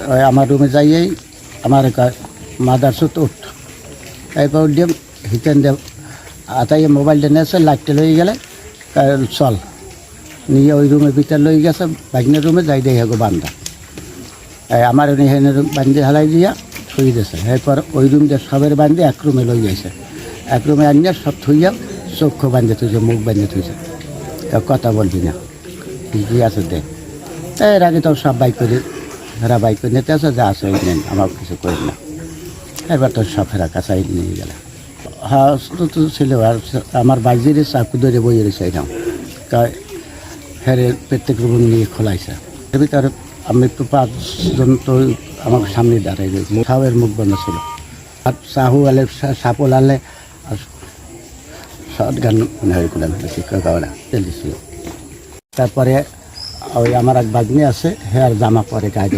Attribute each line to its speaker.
Speaker 1: ওই আমার রুমে যাইয়েই আমার মাদার সুত উঠ এরপর দিয়ে হিতেন দিয়ে আতাইয়ে মোবাইলটা নিয়েছে লাইটটা লই গেলে চল নিয়ে ওই রুমের ভিতরে লই গেছে বাগনের রুমে যাই দিয়ে হেগো বান্ধা আমার হেনের বান্ধে হালাই দিয়া থুই দিয়েছে এরপর ওই রুম দিয়ে সবের বান্ধে এক রুমে লই গেছে এক রুমে আনিয়ে সব থুইয়া চক্ষু বান্ধে থুইছে মুখ বান্ধে থুইছে কথা বলবি না কি আছে দেখ এর আগে তো সব বাইক করে ফেরা বাইক করে নিতে আসে যা আছে ওই নেন আমার কিছু করি না এবার তো সব ফেরা কাছাই নিয়ে গেলে হ্যাঁ তো ছিল আর আমার বাইজির চাকু ধরে বই রয়েছে এরকম ফেরে প্রত্যেক রুম নিয়ে খোলাইছে এর ভিতরে আমি তো 5 জন তো আমার সামনে দাঁড়াই রয়েছে সাহের মুখ বন্ধ ছিল আর সাহু আলে সাপল আলে আর শর্ট গান মনে হয় করলাম শিক্ষকরা চলেছিল তারপরে ওই আমার এক বাগ্নি আছে হ্যাঁ জামা পরে গায়ে